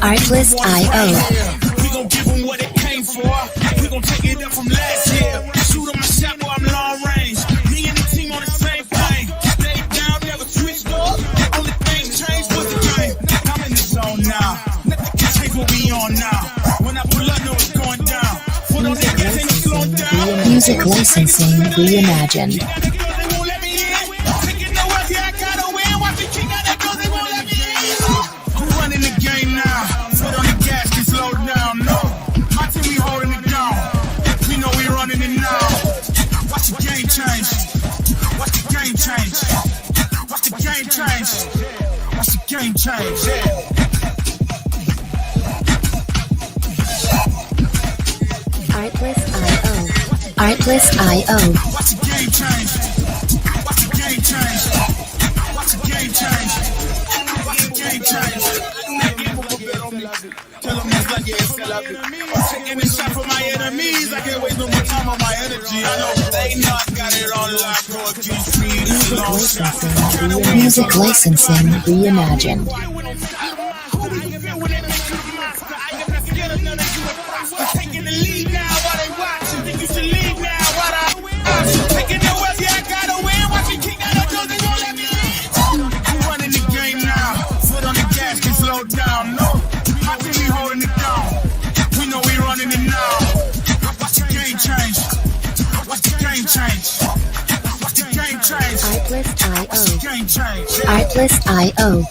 Artlist.io. We gon' give them what it came for. We gon' take it up from last year. Shoot 'em a shot while I'm long range. Me and the team on the same thing. Stay down, never switched up. Only thing changed was the game. I'm in the zone now. Nothing can change what we on now. When I pull up, know it's going down. Foot on that gas, ain't no slowing down. Music licensing reimagined. Game change. Artlist.io. Artlist.io. Watch the game change. Watch the game change. Watch the game change. Watch the game change. Tell them it's like it's I'm taking a shot for my enemies. I can't waste no more time on my energy. I know they not got it on lock. Music licensing reimagined. Taking the lead now while they watching. Think you should leave now while I'm taking the West. Yeah, I gotta win. Watch me kick out the doors, they won't let me in. You running the game now. Foot on the gas, can slow down. No, my team be holding it down. We know we running it now. Watch the game change. Watch the game change. Watch the game change. Artlist.io. Game change. Artlist.io.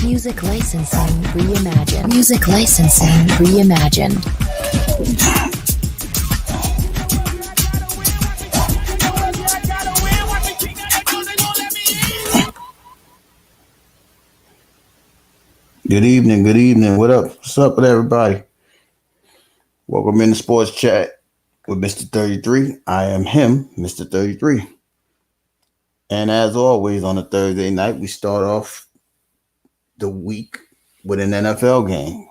Music licensing reimagined. Music licensing reimagined. Good evening. What's up with everybody? Welcome in the Sports Chat with Mr. 33. I am him, Mr. 33. And as always, on a Thursday night, we start off the week with an NFL game.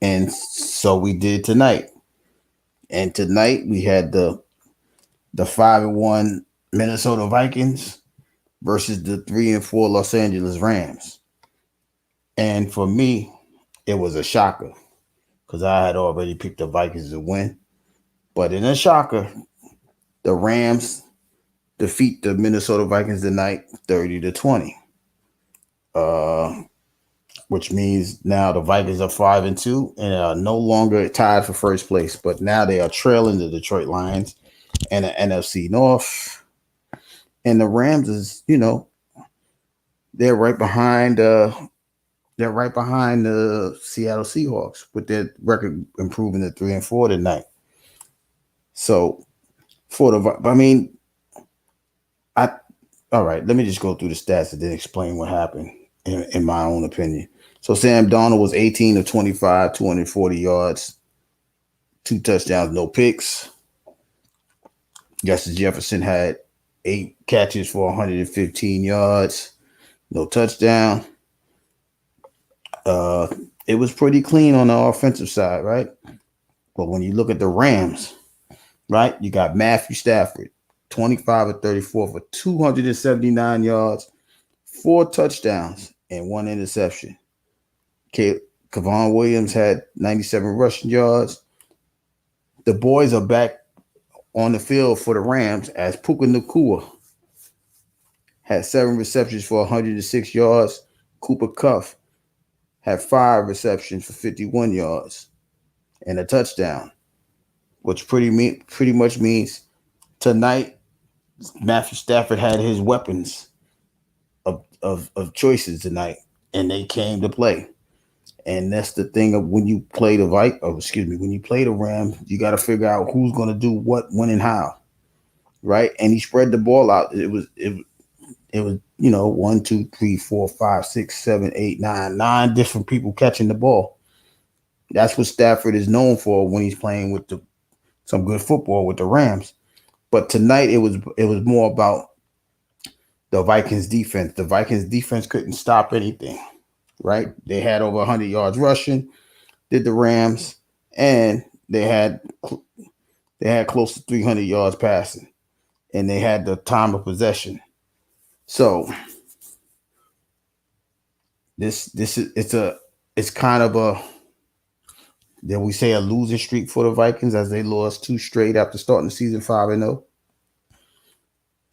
And so we did tonight. And tonight we had the 5-1 Minnesota Vikings versus the 3-4 Los Angeles Rams. And for me, it was a shocker because I had already picked the Vikings to win. But in a shocker, the Rams defeat the Minnesota Vikings tonight 30-20. Which means now the Vikings are 5-2 and are no longer tied for first place, but now they are trailing the Detroit Lions and the NFC North. And the Rams is, they're right behind the Seattle Seahawks with their record improving to 3-4 tonight. So all right, let me just go through the stats and then explain what happened in my own opinion. So Sam Darnold was 18 of 25, 240 yards, 2 touchdowns, no picks. Justin Jefferson had 8 catches for 115 yards, no touchdown. It was pretty clean on the offensive side, right? But when you look at the Rams, right, you got Matthew Stafford, 25 of 34 for 279 yards, 4 touchdowns, and 1 interception. Kevon Williams had 97 rushing yards. The boys are back on the field for the Rams as Puka Nacua had 7 receptions for 106 yards. Cooper Kupp had 5 receptions for 51 yards and a touchdown, which pretty much means tonight Matthew Stafford had his weapons of choices tonight, and they came to play. And that's the thing of when you play the when you play the Rams, you got to figure out who's going to do what, when, and how, right? And he spread the ball out. It was 1, 2, 3, 4, 5, 6, 7, 8, 9 different people catching the ball. That's what Stafford is known for when he's playing with some good football with the Rams. But tonight it was more about the Vikings defense. The Vikings defense couldn't stop anything. right? They had over 100 yards rushing, did the Rams, and they had close to 300 yards passing, and they had the time of possession. So this is it's kind of a, then we say, a losing streak for the Vikings, as they lost 2 straight after starting the season 5-0.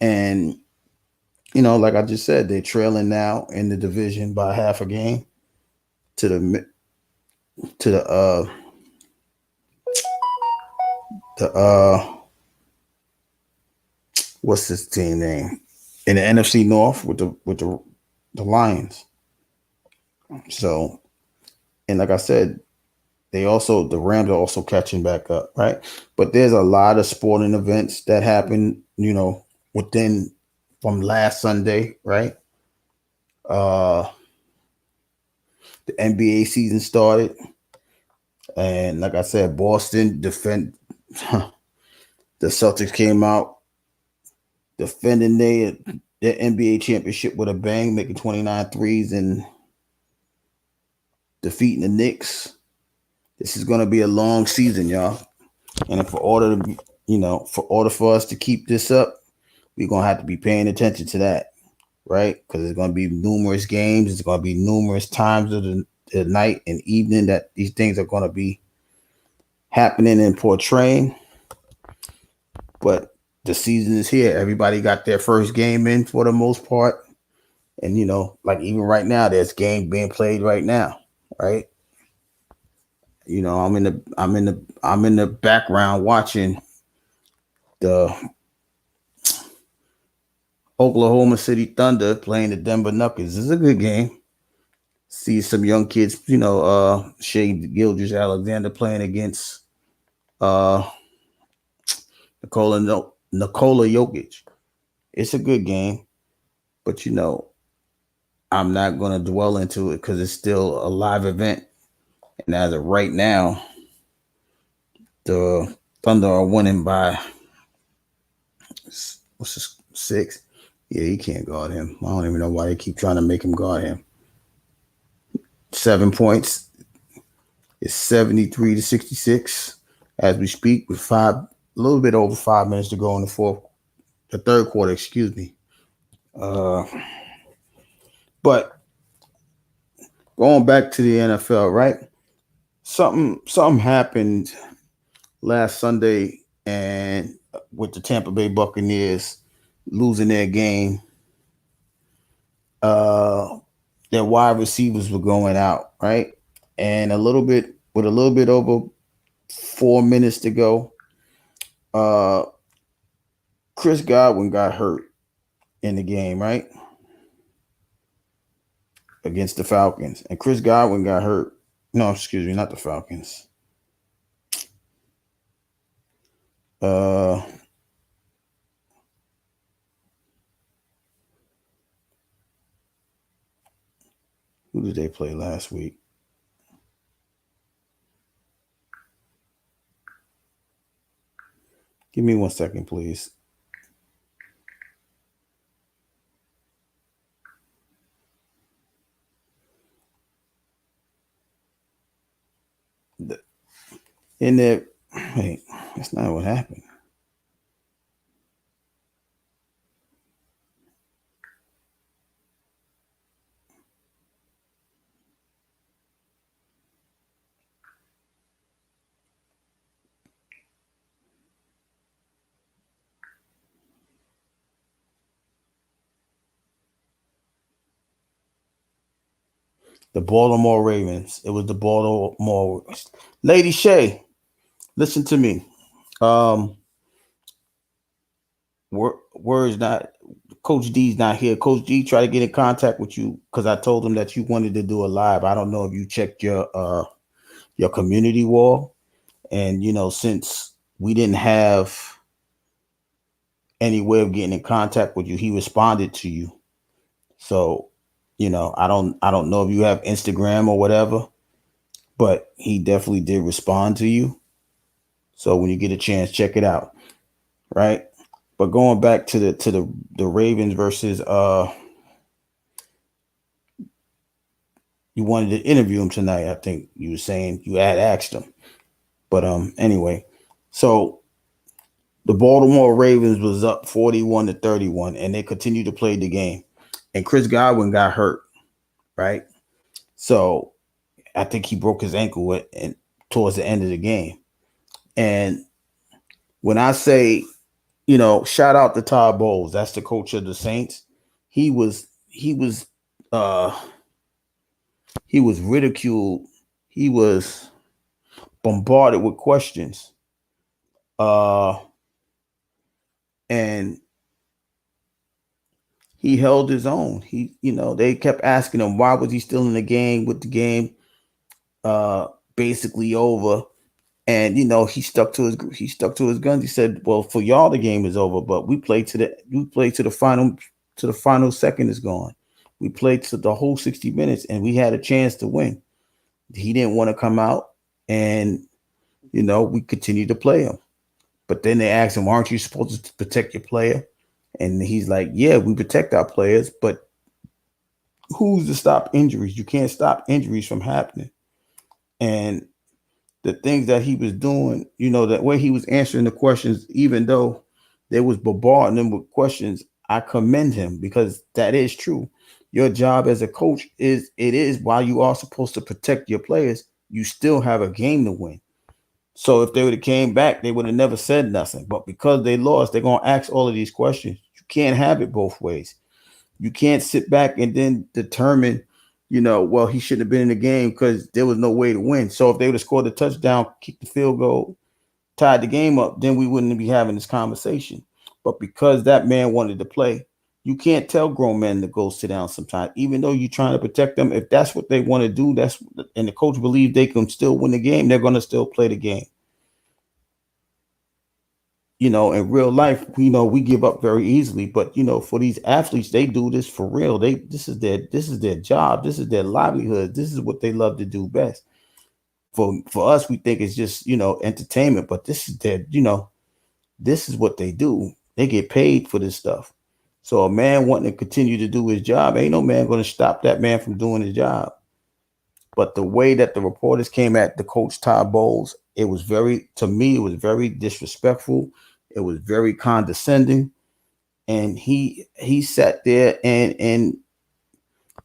And like I just said, they're trailing now in the division by half a game to the what's this team name in the NFC North with the Lions. So, and like I said, the Rams are also catching back up, right? But there's a lot of sporting events that happen, within from last Sunday, right? The NBA season started, and like I said, Boston the Celtics came out defending their NBA championship with a bang, making 29 threes and defeating the Knicks. This is going to be a long season, y'all. And for order for us to keep this up, we're going to have to be paying attention to that, right? Because there's going to be numerous games. There's going to be numerous times of the night and evening that these things are going to be happening and portraying. But the season is here. Everybody got their first game in for the most part. And, like even right now, there's games being played right now, right? I'm in the background watching the Oklahoma City Thunder playing the Denver Nuggets. This is a good game. See some young kids, Shai Gilgeous-Alexander playing against Nikola Jokic. It's a good game, but I'm not going to dwell into it because it's still a live event. And as of right now, the Thunder are winning by 6. Yeah, he can't guard him. I don't even know why they keep trying to make him guard him. 7 points. It's 73-66 as we speak, with a little bit over 5 minutes to go in the third quarter, excuse me. But going back to the NFL, right? Something happened last Sunday, and with the Tampa Bay Buccaneers losing their game, their wide receivers were going out, right? And a little bit over 4 minutes to go, Chris Godwin got hurt in the game, right? Against the Falcons. And Chris Godwin got hurt. No, excuse me, not the Falcons. Who did they play last week? Give me 1 second, please. Wait, that's not what happened. The Baltimore Ravens. It was the Baltimore. Lady Shay, listen to me. Word's not. Coach D's not here. Coach D tried to get in contact with you because I told him that you wanted to do a live. I don't know if you checked your community wall, and since we didn't have any way of getting in contact with you, he responded to you. So, I don't know if you have Instagram or whatever, but he definitely did respond to you. So when you get a chance, check it out. Right. But going back to the Ravens versus you wanted to interview him tonight. I think you were saying you had asked him. But anyway, so the Baltimore Ravens was up 41-31, and they continued to play the game. And Chris Godwin got hurt, right? So I think he broke his ankle and towards the end of the game. And when I say, shout out to Todd Bowles, that's the coach of the Saints. He was ridiculed. He was bombarded with questions. And he held his own. They kept asking him, why was he still in the game with the game basically over? And he stuck to his guns. He said, well, for y'all the game is over, but we played to the final second is gone. We played to the whole 60 minutes and we had a chance to win. He didn't want to come out, and we continued to play him. But then they asked him, aren't you supposed to protect your player? And he's like, yeah, we protect our players, but who's to stop injuries? You can't stop injuries from happening. And the things that he was doing, that way he was answering the questions, even though they was bombarding him with questions, I commend him, because that is true. Your job as a coach is while you are supposed to protect your players, you still have a game to win. So if they would have came back, they would have never said nothing. But because they lost, they're going to ask all of these questions. You can't have it both ways. You can't sit back and then determine, well, he shouldn't have been in the game because there was no way to win. So if they would have scored a touchdown, kicked the field goal, tied the game up, then we wouldn't be having this conversation. But because that man wanted to play, you can't tell grown men to go sit down sometimes, even though you're trying to protect them. If that's what they want to do, and the coach believes they can still win the game, they're going to still play the game. In real life, we give up very easily, but for these athletes, they do this for real. This is their job. This is their livelihood. This is what they love to do best. For us, we think it's just, entertainment, but this is this is what they do. They get paid for this stuff. So a man wanting to continue to do his job, ain't no man going to stop that man from doing his job. But the way that the reporters came at the coach Todd Bowles, it was very disrespectful. It was very condescending. And he sat there and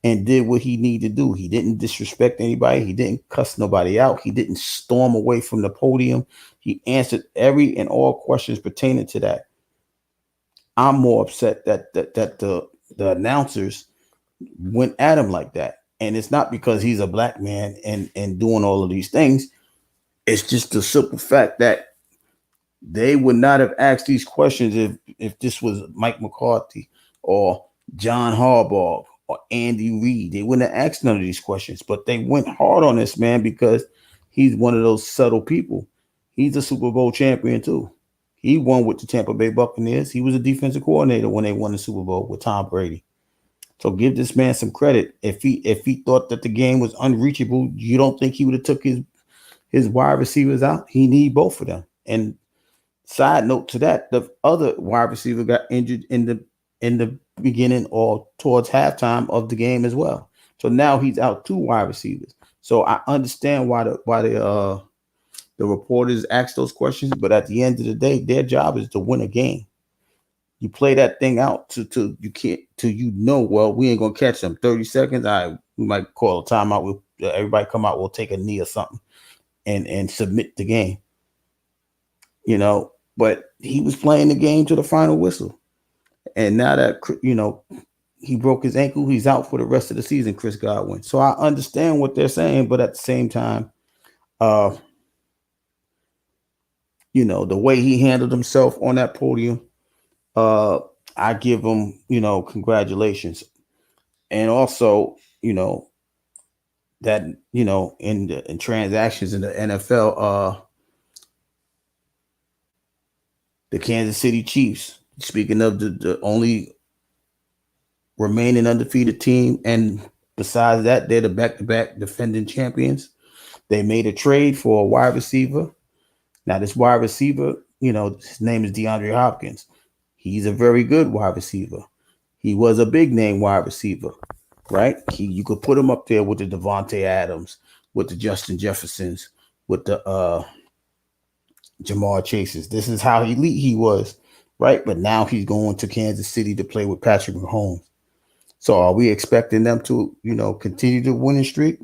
did what he needed to do. He didn't disrespect anybody. He didn't cuss nobody out. He didn't storm away from the podium. He answered every and all questions pertaining to that. I'm more upset that the announcers went at him like that. And it's not because he's a black man and doing all of these things. It's just the simple fact that they would not have asked these questions if this was Mike McCarthy or John Harbaugh or Andy Reid. They wouldn't have asked none of these questions, but they went hard on this man because he's one of those subtle people. He's a Super Bowl champion too. He won with the Tampa Bay Buccaneers. He was a defensive coordinator when they won the Super Bowl with Tom Brady. So give this man some credit. If he thought that the game was unreachable, you don't think he would have took his wide receivers out? He need both of them. And side note to that, the other wide receiver got injured in the beginning or towards halftime of the game as well. So now he's out 2 wide receivers. So I understand why the reporters ask those questions, but at the end of the day, their job is to win a game. You play that thing out till you can't, well, we ain't gonna catch them. 30 seconds, we might call a timeout. Everybody come out, we'll take a knee or something and submit the game. But he was playing the game to the final whistle. And now that he broke his ankle, he's out for the rest of the season, Chris Godwin. So I understand what they're saying, but at the same time, the way he handled himself on that podium, I give him, congratulations. And also, that, in transactions in the NFL, the Kansas City Chiefs, speaking of the only remaining undefeated team, and besides that, they're the back-to-back defending champions. They made a trade for a wide receiver. Now, this wide receiver, his name is DeAndre Hopkins. He's a very good wide receiver. He was a big name wide receiver. right? You could put him up there with the Devontae Adams, with the Justin Jeffersons, with the Jamar Chases. This is how elite he was, right? But now he's going to Kansas City to play with Patrick Mahomes. So are we expecting them to, continue the winning streak?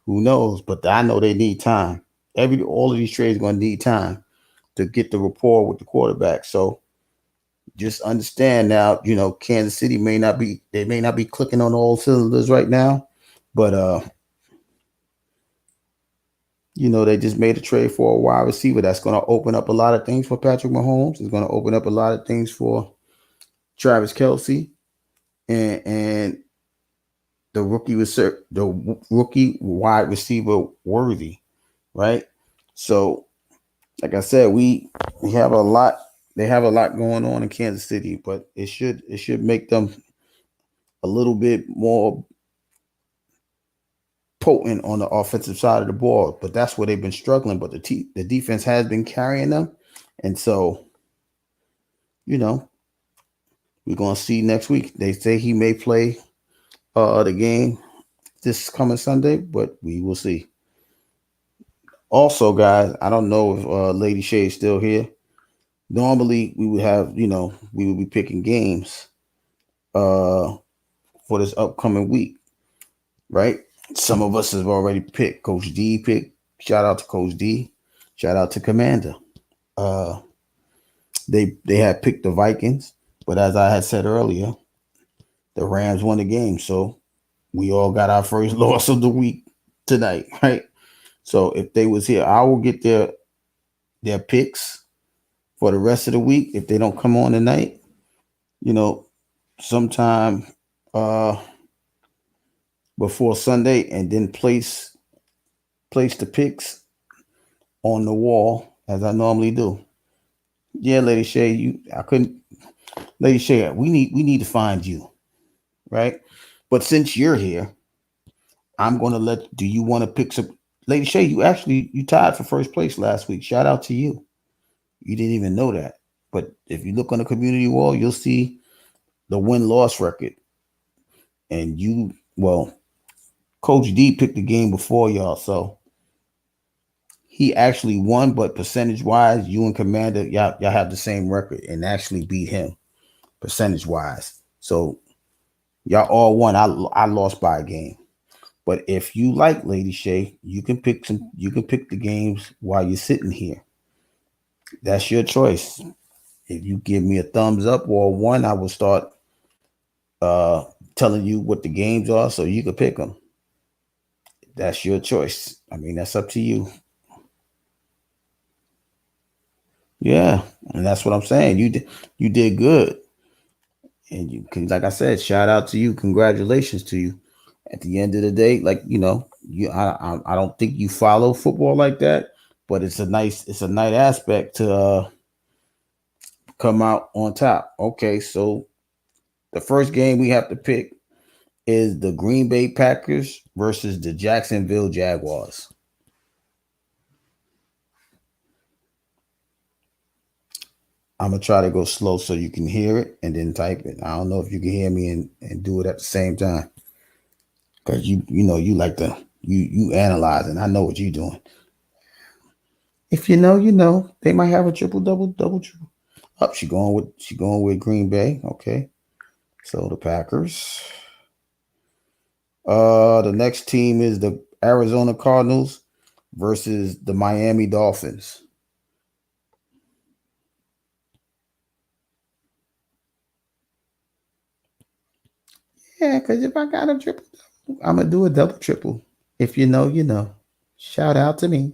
Who knows? But I know they need time. All of these trades are going to need time to get the rapport with the quarterback. So just understand now, Kansas City may not be clicking on all cylinders right now, but they just made a trade for a wide receiver that's going to open up a lot of things for Patrick Mahomes. It's going to open up a lot of things for Travis Kelce and the rookie wide receiver Worthy, right? So, like I said, we have a lot. They have a lot going on in Kansas City, but it should make them a little bit more potent on the offensive side of the ball. But that's where they've been struggling. But the defense has been carrying them, and so we're gonna see next week. They say he may play the game this coming Sunday, but we will see. Also, guys, I don't know if Lady Shay is still here. Normally, we would have, we would be picking games for this upcoming week, right? Some of us have already picked. Coach D picked. Shout out to Coach D. Shout out to Commander. They had picked the Vikings, but as I had said earlier, the Rams won the game, so we all got our first loss of the week tonight, right? So if they was here, I will get their picks for the rest of the week. If they don't come on tonight, sometime before Sunday, and then place the picks on the wall as I normally do. Yeah, Lady Shay, Lady Shay, we need to find you, right? But since you're here, I'm gonna do you want to pick some? Lady Shay, you tied for first place last week. Shout out to you. You didn't even know that. But if you look on the community wall, you'll see the win-loss record. And Coach D picked the game before y'all, so he actually won, but percentage-wise, you and Commander, y'all have the same record and actually beat him percentage-wise. So y'all all won. I lost by a game. But if you like, Lady Shay, you can pick the games while you're sitting here. That's your choice. If you give me a thumbs up or a 1, I will start telling you what the games are so you can pick them. That's your choice. I mean, that's up to you. Yeah, and that's what I'm saying. You did good. And you can, like I said, shout out to you. Congratulations to you. At the end of the day, I don't think you follow football like that, but it's a nice aspect to come out on top. Okay, so the first game we have to pick is the Green Bay Packers versus the Jacksonville Jaguars. I'm gonna try to go slow so you can hear it and then type it. I don't know if you can hear me and do it at the same time. Because you like to you analyze, and I know what you're doing. If you know, they might have a triple. Up, she going with Green Bay. Okay, so the Packers. The next team is the Arizona Cardinals versus the Miami Dolphins. Yeah, because if I got a triple, I'm going to do a double triple. If you know, you know. Shout out to me.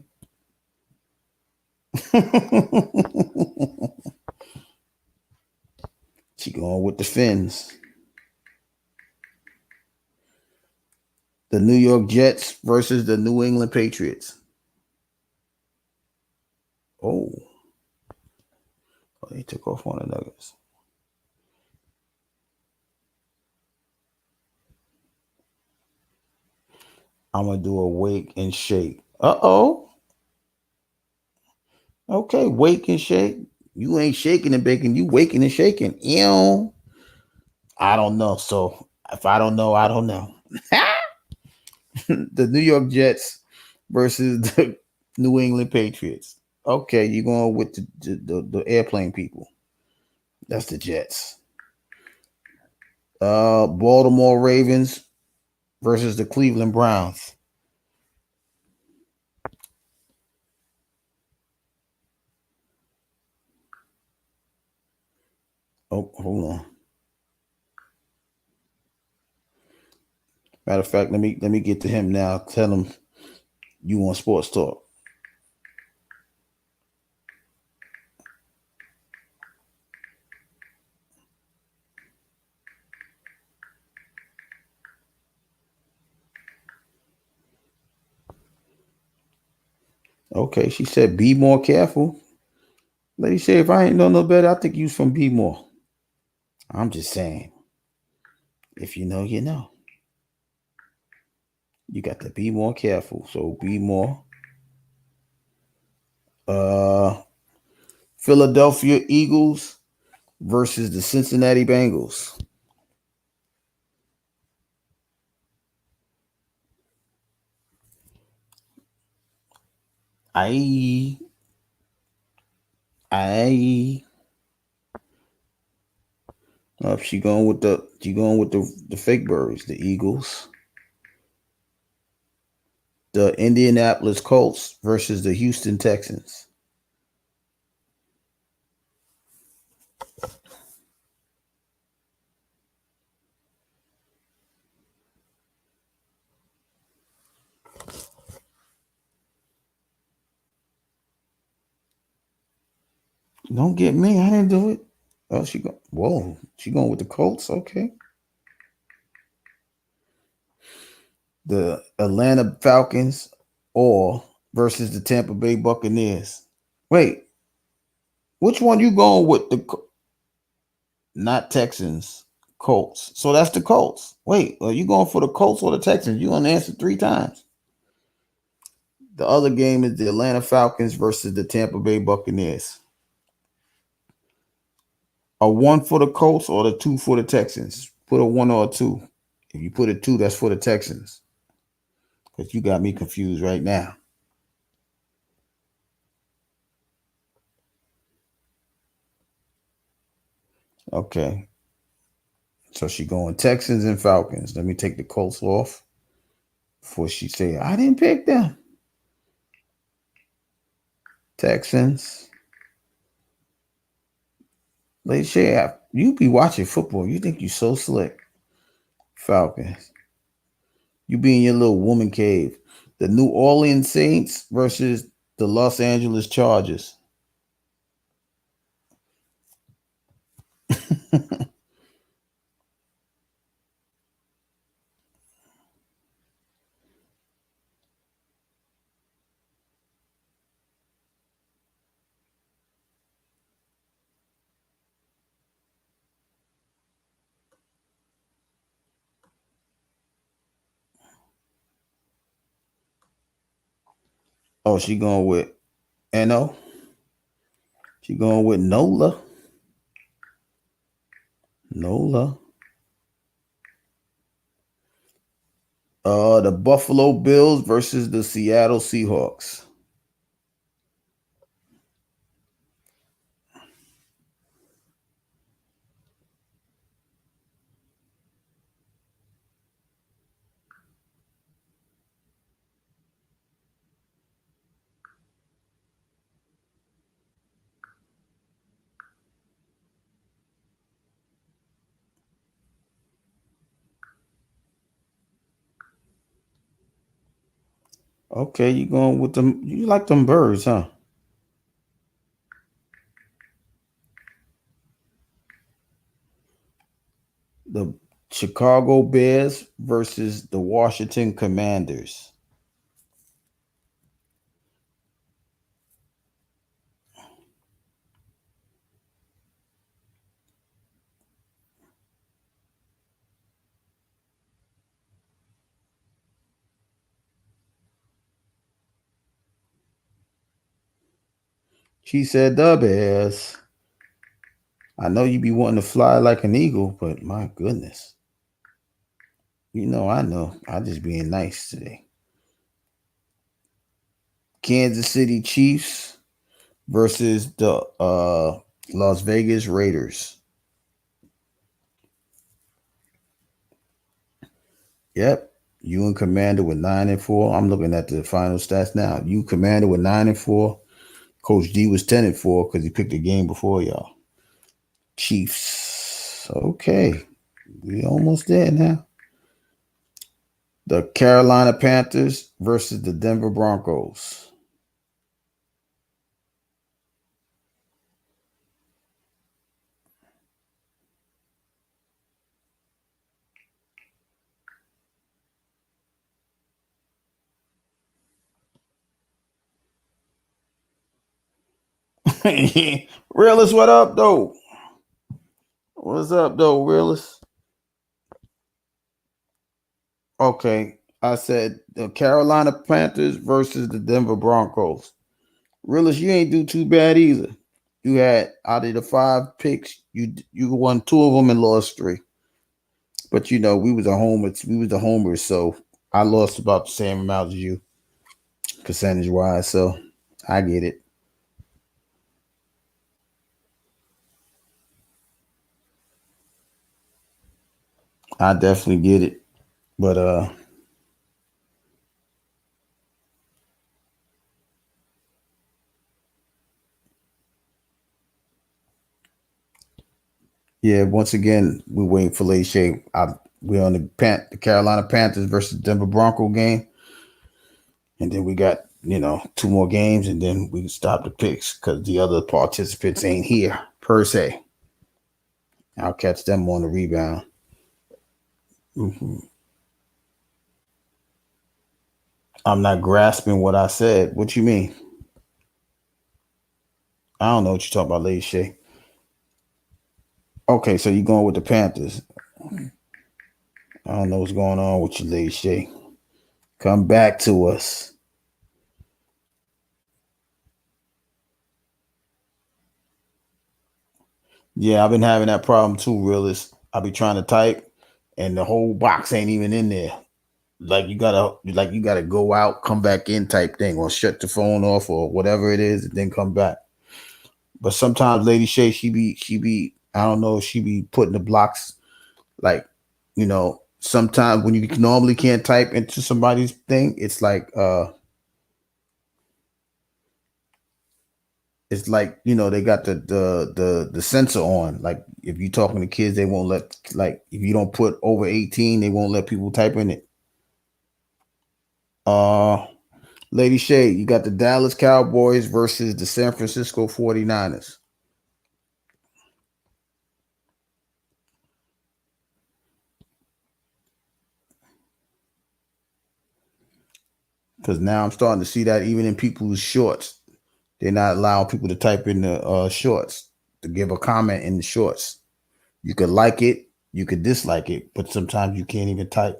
She going with the Fins. The New York Jets versus the New England Patriots. Oh, they took off on the Nuggets. I'm going to do a wake and shake. Uh-oh. Okay, wake and shake. You ain't shaking and baking. You waking and shaking. Ew. I don't know. So if I don't know, I don't know. The New York Jets versus the New England Patriots. Okay, you're going with the airplane people. That's the Jets. Baltimore Ravens versus the Cleveland Browns. Oh, hold on. Matter of fact, let me get to him now. Tell him you want sports talk. Okay, she said be more careful. Lady said if I ain't know no better, I think you from Be More. I'm just saying. If you know, you know. You got to be more careful. So be more. Philadelphia Eagles versus the Cincinnati Bengals. I she going with the fake birds, the Eagles. The Indianapolis Colts versus the Houston Texans. Don't get me. I didn't do it. Oh, she going with the Colts. Okay. The Atlanta Falcons or versus the Tampa Bay Buccaneers. Wait, which one you going with? Not Texans, Colts. So that's the Colts. Wait, are you going for the Colts or the Texans? You gonna answer 3 times. The other game is the Atlanta Falcons versus the Tampa Bay Buccaneers. A 1 for the Colts or the 2 for the Texans? Put a 1 or a 2. If you put a 2, that's for the Texans. Because you got me confused right now. Okay. So she going Texans and Falcons. Let me take the Colts off before she say, I didn't pick them. Texans. Lady Shay, you be watching football. You think you so slick. Falcons. You be in your little woman cave. The New Orleans Saints versus the Los Angeles Chargers. Oh, she going with N.O. She going with Nola. The Buffalo Bills versus the Seattle Seahawks. Okay, you going with them. You like them birds, huh? The Chicago Bears versus the Washington Commanders. She said the Bears. I know you be wanting to fly like an eagle, but my goodness. You know, I know. I'm just being nice today. Kansas City Chiefs versus the Las Vegas Raiders. Yep. You and Commander with 9-4. I'm looking at the final stats now. You Commander with 9-4. Coach D was 10-4 because he picked the game before y'all. Chiefs. Okay. We almost there now. The Carolina Panthers versus the Denver Broncos. Realist, what up, though? What's up, though, Realist? Okay, I said the Carolina Panthers versus the Denver Broncos. Realist, you ain't do too bad either. You had out of the 5 picks, you won 2 of them and lost 3. But you know, we was the homers, so I lost about the same amount as you, percentage wise. So I get it. I definitely get it. But yeah, once again, we're waiting for late shape. We're on the Carolina Panthers versus Denver Bronco game. And then we got, 2 more games, and then we can stop the picks because the other participants ain't here per se. I'll catch them on the rebound. Mm-hmm. I'm not grasping what I said. What you mean? I don't know what you're talking about, Lady Shay. Okay, so you're going with the Panthers. I don't know what's going on with you, Lady Shay. Come back to us. Yeah, I've been having that problem too, realist. I be trying to type and the whole box ain't even in there. Like you gotta go out, come back in type thing, or shut the phone off or whatever it is, and then come back. But sometimes Lady Shay, she be I don't know, she be putting the blocks like, sometimes when you normally can't type into somebody's thing, it's like they got the sensor on. Like if you're talking to kids, they won't let, like if you don't put over 18, they won't let people type in it. Uh Lady Shay, you got the Dallas Cowboys versus the San Francisco 49ers. Because now I'm starting to see that even in people's shorts, they're not allowing people to type in the shorts, to give a comment in the shorts. You could like it, you could dislike it, but sometimes you can't even type.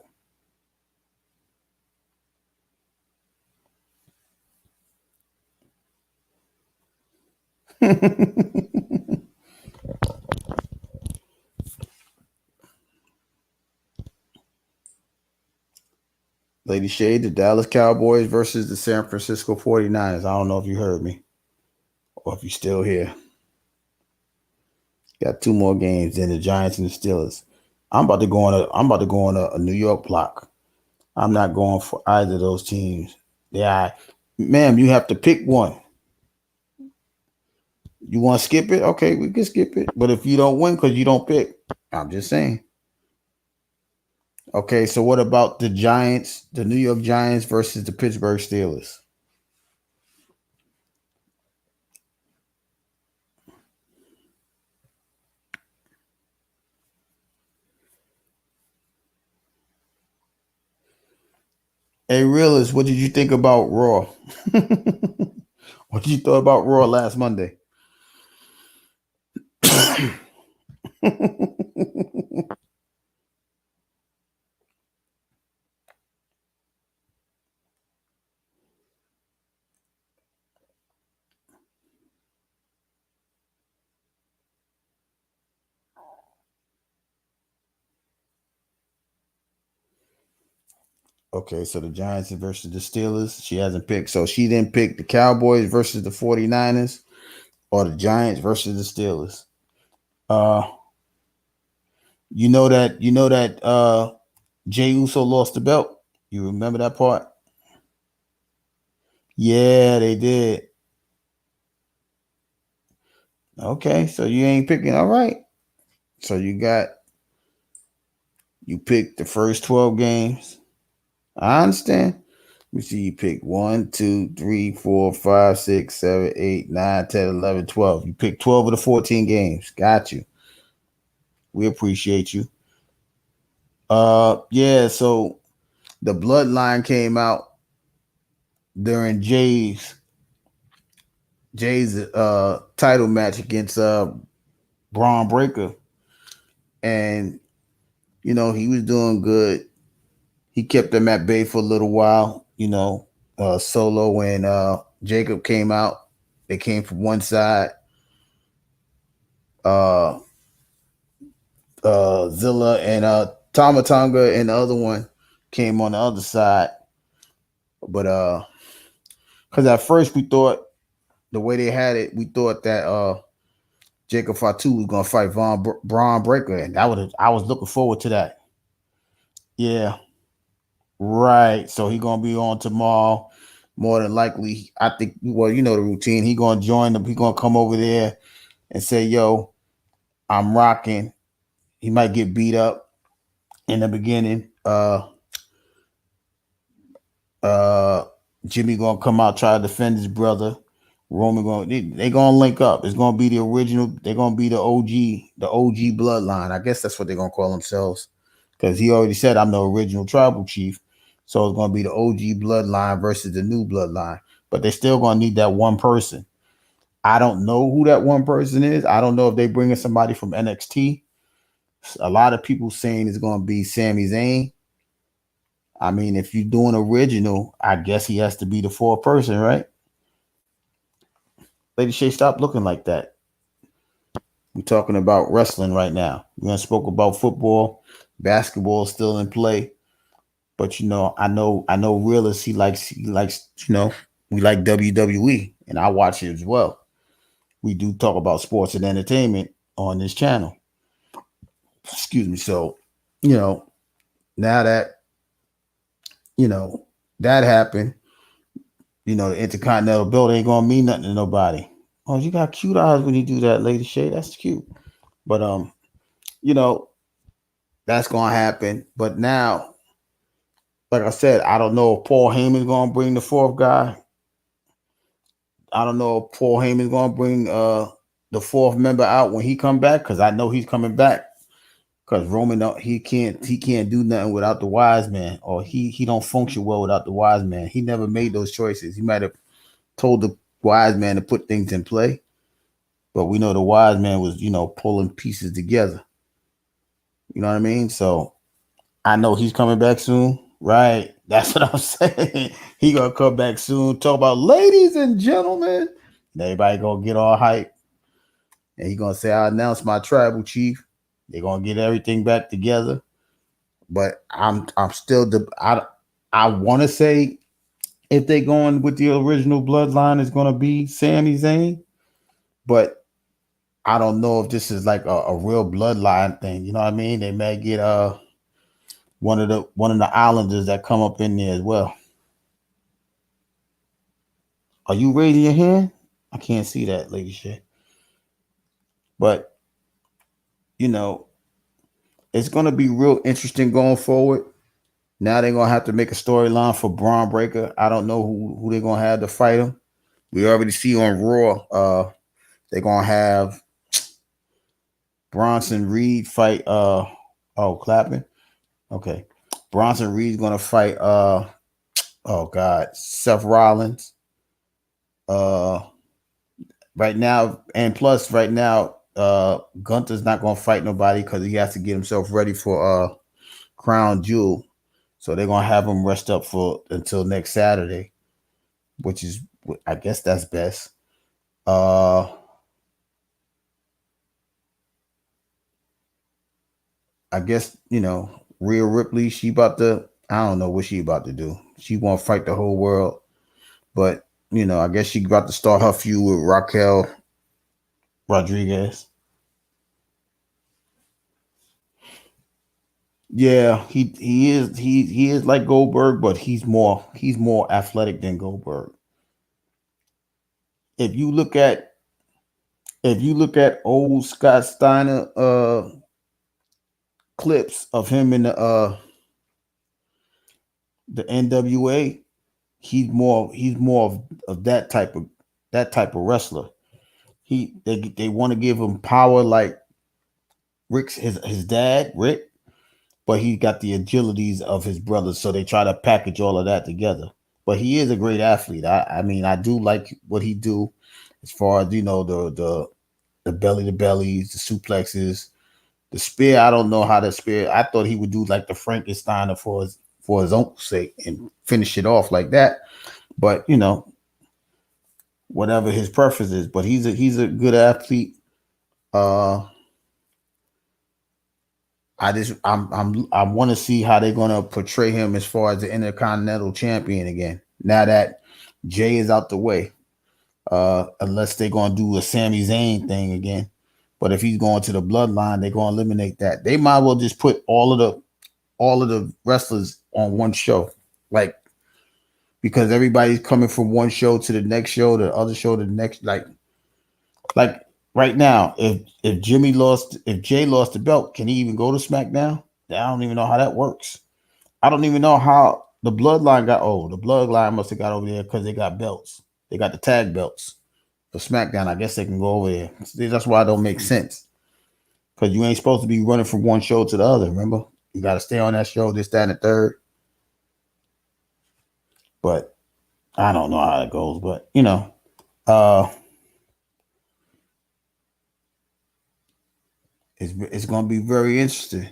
Lady Shade, the Dallas Cowboys versus the San Francisco 49ers. I don't know if you heard me or if you're still here. Got 2 more games, then the Giants and the Steelers. I'm about to go on a New York block. I'm not going for either of those teams. Yeah, ma'am, you have to pick one. You want to skip it? Okay, we can skip it. But if you don't win because you don't pick, I'm just saying. Okay, so what about the Giants, the New York Giants versus the Pittsburgh Steelers? Hey, realist, what did you think about Raw? What did you thought about Raw last Monday? Okay, so the Giants versus the Steelers. She hasn't picked. So she didn't pick the Cowboys versus the 49ers or the Giants versus the Steelers. Uh you know that Jey Uso lost the belt. You remember that part? Yeah, they did. Okay, so you ain't picking. All right. So you picked the first 12 games. I understand. Let me see, you pick 1, 2, 3, 4, 5, 6, 7, 8, 9, 10, 11, 12. You picked 12 of the 14 games. Got you. We appreciate you. Yeah, so the bloodline came out during Jay's title match against Braun Breaker. And he was doing good. He kept them at bay for a little while. Solo and Jacob came out. They came from one side. Zilla and Tomatonga and the other one came on the other side. But because at first we thought the way they had it, we thought that Jacob Fatu was gonna fight Braun Breaker, and I was looking forward to that. Yeah, right. So he gonna be on tomorrow. More than likely, I think. Well, you know the routine. He gonna join them. He gonna come over there and say, "Yo, I'm rocking." He might get beat up in the beginning. Jimmy gonna come out try to defend his brother. Roman they gonna link up. It's gonna be the original. They're gonna be the OG bloodline. I guess that's what they're gonna call themselves because he already said I'm the original tribal chief. So it's gonna be the OG bloodline versus the new bloodline. But they're still gonna need that one person. I don't know who that one person is. I don't know if they bringing somebody from NXT. A lot of people saying it's gonna be Sami Zayn. I mean, if you're doing original, I guess he has to be the fourth person, right? Lady Shay, stop looking like that. We're talking about wrestling right now. We gonna spoke about football, basketball is still in play, but I know realist. He likes we like WWE, and I watch it as well. We do talk about sports and entertainment on this channel. Excuse me. So, now that that happened, the Intercontinental belt ain't gonna mean nothing to nobody. Oh, you got cute eyes when you do that, Lady Shay. That's cute. But that's gonna happen. But now, like I said, I don't know if Paul Heyman's gonna bring the fourth guy. I don't know if Paul Heyman's gonna bring the fourth member out when he come back, because I know he's coming back. Because Roman he can't do nothing without the wise man, or he don't function well without the wise man. He never made those choices. He might have told the wise man to put things in play, but we know the wise man was pulling pieces together. You know what I mean? So I know he's coming back soon, right? That's what I'm saying. He gonna come back soon. Talk about ladies and gentlemen. And everybody gonna get all hype, and he gonna say, "I announced my tribal chief." They're gonna get everything back together, but I'm still I want to say if they going with the original bloodline, it's gonna be Sami Zayn, but I don't know if this is like a real bloodline thing. You know what I mean? They may get one of the Islanders that come up in there as well. Are you raising your hand? I can't see that, Lady Shay. But it's gonna be real interesting going forward. Now they're gonna have to make a storyline for Braun Breaker. I don't know who they're gonna have to fight him. We already see on Raw, they're gonna have Bronson Reed fight clapping. Okay. Bronson Reed's gonna fight Seth Rollins. Right now, and plus right now, Gunther's not gonna fight nobody because he has to get himself ready for Crown Jewel. So they're gonna have him rest up until next Saturday, which is, I guess that's best. I guess Rhea Ripley, she about to. I don't know what she about to do. She want to fight the whole world, but I guess she about to start her feud with Raquel Rodriguez. Yeah, he is like Goldberg, but he's more athletic than Goldberg. If you look at old Scott Steiner clips of him in the NWA, he's more of that type of wrestler. They want to give him power like Rick's his dad, Rick, but he got the agilities of his brothers, so they try to package all of that together. But he is a great athlete. I mean, I do like what he do as far as the belly to bellies, the suplexes, the spear. I don't know how the spear. I thought he would do like the Frankensteiner for his own sake and finish it off like that. But whatever his preference is. But he's a good athlete. Uh, I want to see how they're gonna portray him as far as the Intercontinental Champion again. Now that Jay is out the way, unless they're gonna do a Sami Zayn thing again. But if he's going to the Bloodline, they're gonna eliminate that. They might well just put all of the wrestlers on one show, like because everybody's coming from one show to the next show, the other show to the next, like right now, if Jay lost the belt, can he even go to SmackDown? I don't even know how that works. I don't even know how the Bloodline got. Oh, the Bloodline must have got over there because they got belts. They got the tag belts for SmackDown. I guess they can go over there. That's why it don't make sense. Because you ain't supposed to be running from one show to the other. Remember, you got to stay on that show, this, that, and the third. But I don't know how it goes. But it's going to be very interesting.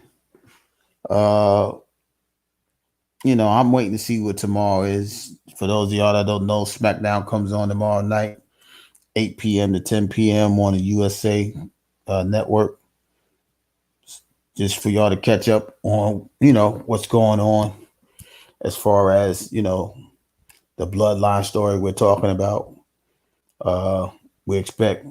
I'm waiting to see what tomorrow is. For those of y'all that don't know, SmackDown comes on tomorrow night, 8 p.m. to 10 p.m. on the USA network. Just for y'all to catch up on, what's going on as far as, the Bloodline story we're talking about. We expect.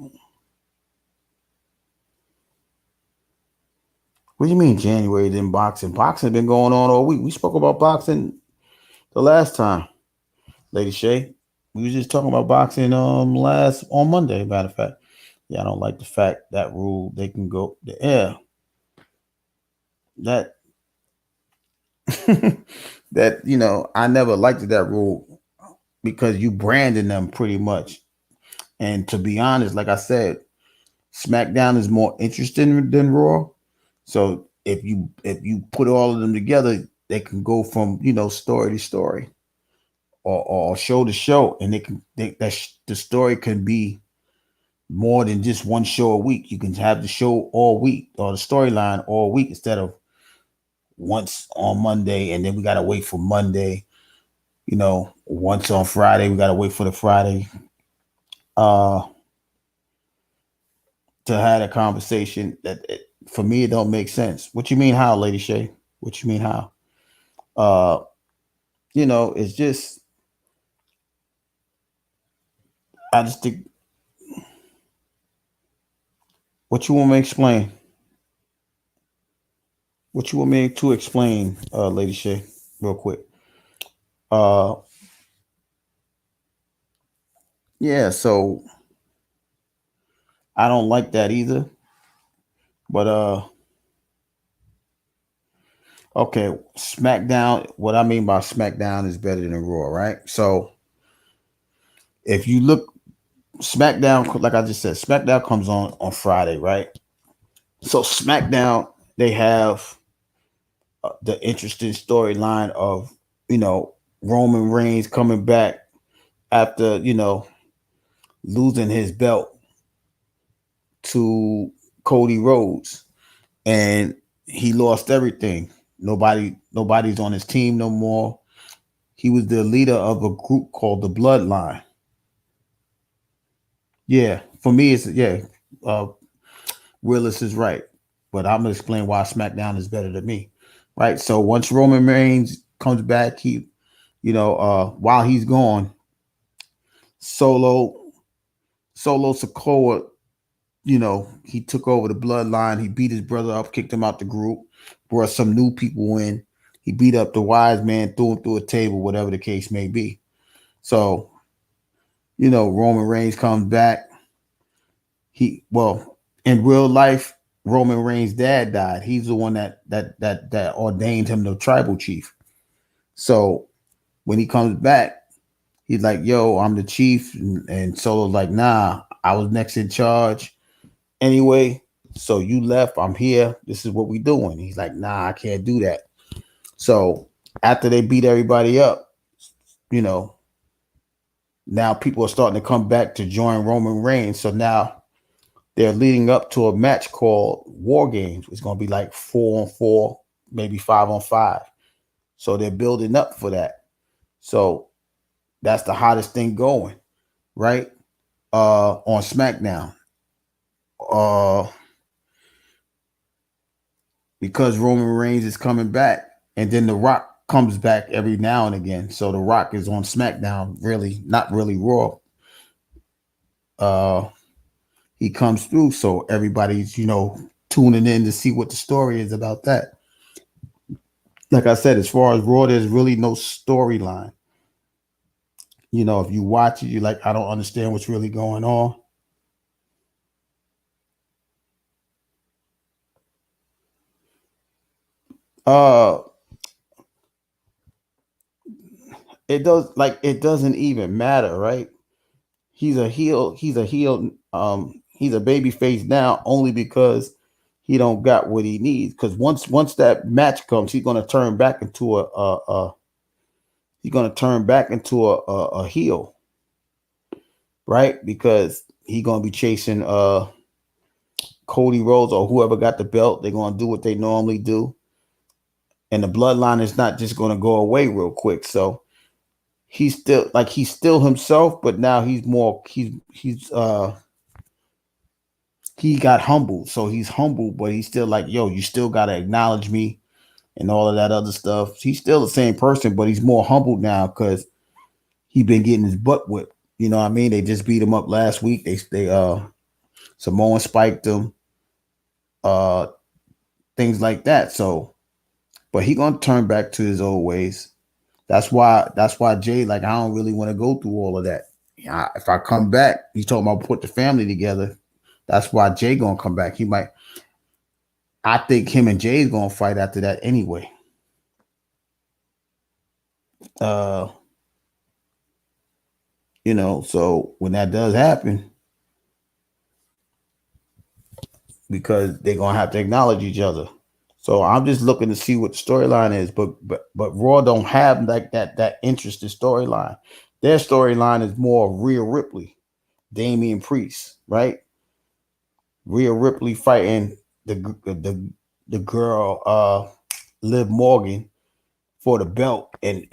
What do you mean January then boxing? Boxing been going on all week. We spoke about boxing the last time, Lady Shay. We was just talking about boxing on Monday, matter of fact. Yeah, I don't like the fact that rule they can go that I never liked that rule because you branding them pretty much. And to be honest, like I said, SmackDown is more interesting than Raw. So if you put all of them together, they can go from story to story, or show to show, and the story can be more than just one show a week. You can have the show all week or the storyline all week instead of once on Monday, and then we gotta wait for Monday. Once on Friday, we gotta wait for the Friday. To have a conversation that for me it don't make sense. What you mean how, Lady Shay? What you mean how? It's just I just think what you want me to explain. What you want me to explain, Lady Shay, real quick. Yeah, so I don't like that either. But okay, SmackDown. What I mean by SmackDown is better than Raw, right? So if you look, SmackDown, like I just said, SmackDown comes on Friday, right? So SmackDown, they have the interesting storyline of Roman Reigns coming back after losing his belt to Cody Rhodes, and he lost everything. Nobody's on his team no more. He was the leader of a group called the Bloodline. Yeah, for me, it's Willis is right, but I'm gonna explain why SmackDown is better than me. Right. So once Roman Reigns comes back, while he's gone, Solo Sokoa, he took over the bloodline. He beat his brother up, kicked him out the group, brought some new people in. He beat up the wise man, threw him through a table, whatever the case may be. So, Roman Reigns comes back. In real life, Roman Reigns' dad died. He's the one that ordained him the tribal chief. So when he comes back, he's like, yo, I'm the chief. And Solo's like, nah, I was next in charge. Anyway, so you left, I'm here. This is what we doing. He's like, nah, I can't do that. So after they beat everybody up, now people are starting to come back to join Roman Reigns. So now they're leading up to a match called War Games. It's going to be like 4-on-4, maybe 5-on-5. So they're building up for that. So that's the hottest thing going, right? On SmackDown. Because Roman Reigns is coming back, and then The Rock comes back every now and again. So The Rock is on SmackDown, really, not really Raw. He comes through, so everybody's, tuning in to see what the story is about that. Like I said, as far as Raw, there's really no storyline. If you watch it, you're like, I don't understand what's really going on. It doesn't even matter, right? He's a heel. He's a baby face now only because he don't got what he needs. Because once that match comes, he's gonna turn back into a heel, right? Because he's gonna be chasing Cody Rhodes or whoever got the belt. They're gonna do what they normally do, and the bloodline is not just gonna go away real quick. So he's still himself, but now he got humbled. So he's humbled, but he's still like, yo, you still gotta acknowledge me and all of that other stuff. He's still the same person, but he's more humbled now because he's been getting his butt whipped. You know what I mean? They just beat him up last week. They Samoan spiked him, things like that. So, but he gonna turn back to his old ways. That's why Jay, like, I don't really want to go through all of that. If I come back, he's talking about put the family together. That's why Jay gonna come back. I think him and Jay's gonna fight after that anyway. So when that does happen, because they're gonna have to acknowledge each other. So I'm just looking to see what the storyline is, but Raw don't have like that interesting storyline. Their storyline is more Rhea Ripley, Damian Priest, right? Rhea Ripley fighting the girl Liv Morgan for the belt and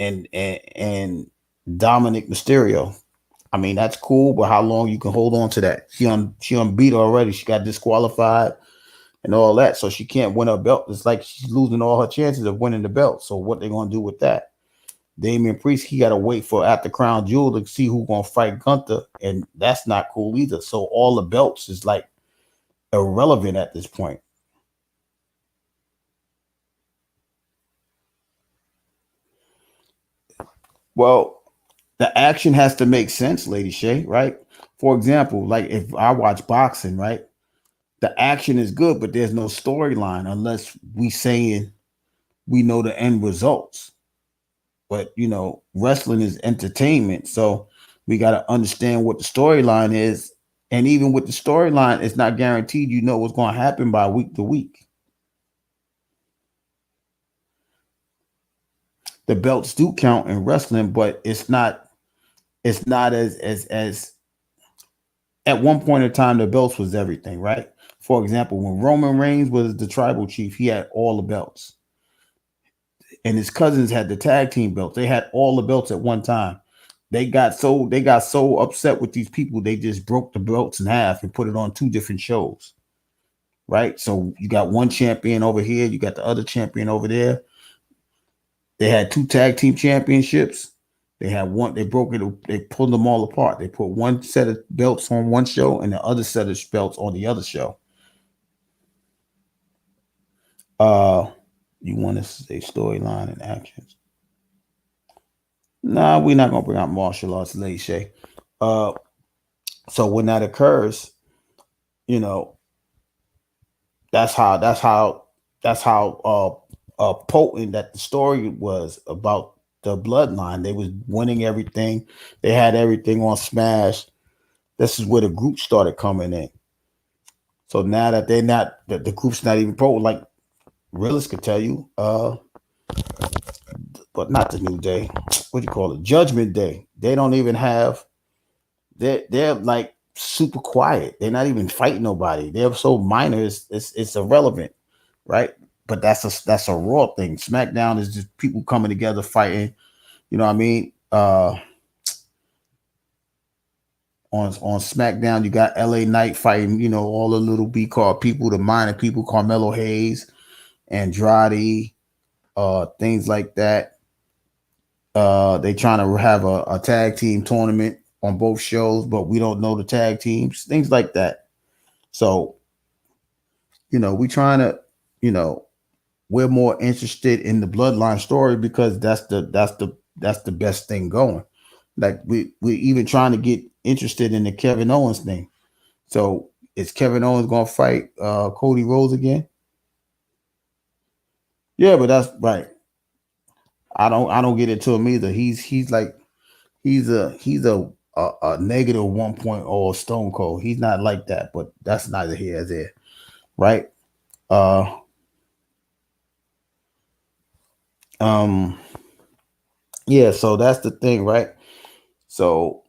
Dominic Mysterio. I mean, that's cool, but how long you can hold on to that? She unbeat already. She got disqualified and all that, so she can't win her belt. It's like she's losing all her chances of winning the belt. So what they gonna do with that? Damian Priest, he got to wait for after Crown Jewel to see who's gonna fight Gunther, and that's not cool either. So all the belts is like irrelevant at this point. Well, the action has to make sense, Lady Shay, right? For example, like if I watch boxing, right? The action is good, but there's no storyline unless we saying we know the end results. But wrestling is entertainment, so we got to understand what the storyline is. And even with the storyline, it's not guaranteed what's going to happen by week to week. The belts do count in wrestling, but it's not as at one point in time, the belts was everything, right? For example, when Roman Reigns was the tribal chief, he had all the belts. And his cousins had the tag team belts. They had all the belts at one time. They got so upset with these people, they just broke the belts in half and put it on two different shows. Right? So you got one champion over here, you got the other champion over there. They had 2 tag team championships. They had one. They broke it. They pulled them all apart. They put one set of belts on one show and the other set of belts on the other show. You want to say storyline and actions? Nah, we're not gonna bring out martial arts, Lady Shay. So when that occurs, you know, that's how potent that the story was about the bloodline. They was winning everything. They had everything on Smash. This is where the group started coming in. So now that they're not, the group's not even pro, like realists could tell you, but not the New Day. What do you call it? Judgment Day. They don't even have. They're like super quiet. They're not even fighting nobody. They're so minor. It's irrelevant, right? But that's a Raw thing. SmackDown is just people coming together fighting. You know what I mean? On SmackDown, you got LA Knight fighting, you know, all the little B card people, the minor people, Carmelo Hayes, Andrade, things like that. They trying to have a tag team tournament on both shows, but we don't know the tag teams, things like that. So, you know, we trying to, you know, we're more interested in the bloodline story because that's the best thing going. Like we're even trying to get interested in the Kevin Owens thing. So is Kevin Owens gonna fight Cody Rhodes again? Yeah, but that's right. I don't get into him either. He's a negative 1.0 Stone Cold. He's not like that, but that's neither here nor there, right? Yeah, so that's the thing, right? So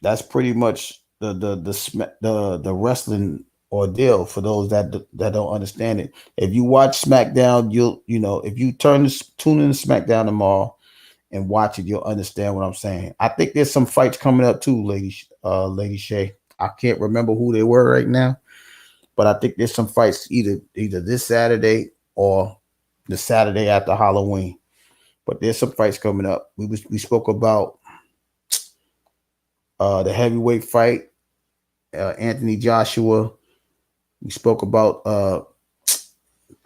that's pretty much the wrestling ordeal for those that don't understand it. If you watch SmackDown, you know if you tune in to SmackDown tomorrow and watch it, you'll understand what I'm saying. I think there's some fights coming up too, Lady Shay. I can't remember who they were right now, but I think there's some fights either this Saturday or the Saturday after Halloween. But there's some fights coming up. We spoke about the heavyweight fight, Anthony Joshua. We spoke about I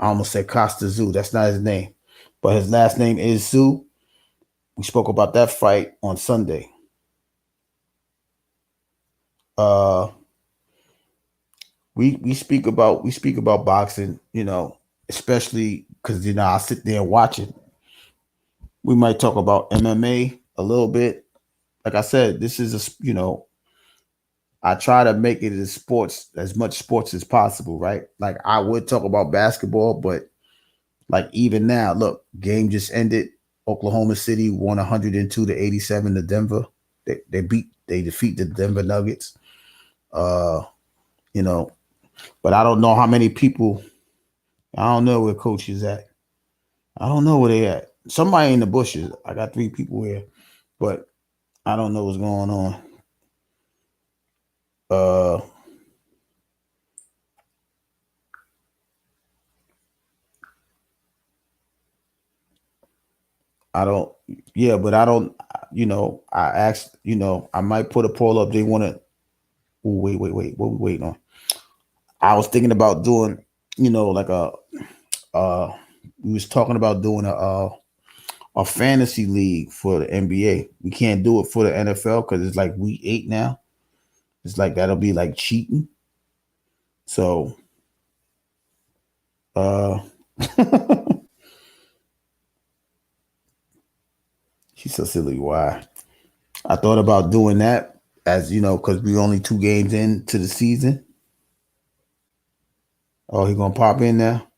almost said Costa Zoo. That's not his name, but his last name is Zoo. We spoke about that fight on Sunday. We speak about boxing, you know, especially because you know I sit there and watch it. We might talk about MMA a little bit. Like I said, this is I try to make it as much sports as possible, right? Like I would talk about basketball, but like even now, look, game just ended. Oklahoma City won 102-87 to Denver. They defeat the Denver Nuggets. You know, but I don't know how many people. I don't know where coach is at. I don't know where they at. Somebody in the bushes. I got 3 people here, but I don't know what's going on. I don't. Yeah, but I don't. You know, I asked. You know, I might put a poll up. They want to. Wait. What we waiting on? I was thinking about doing. You know, like we was talking about doing a fantasy league for the NBA. We can't do it for the NFL because it's like week 8 now. It's like that'll be like cheating. So, she's so silly. Why? I thought about doing that as you know because we only 2 games into the season. Oh, he gonna pop in now.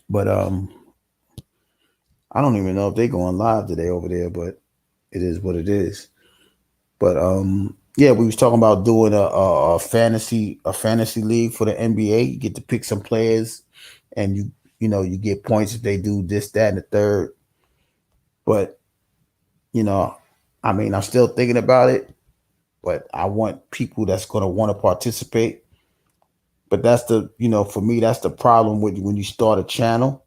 But I don't even know if they going live today over there, but it is what it is. But yeah, we was talking about doing a fantasy league for the NBA. You get to pick some players, and you get points if they do this, that, and the third. But you know, I mean, I'm still thinking about it, but I want people that's going to want to participate. But that's for me, that's the problem with when you start a channel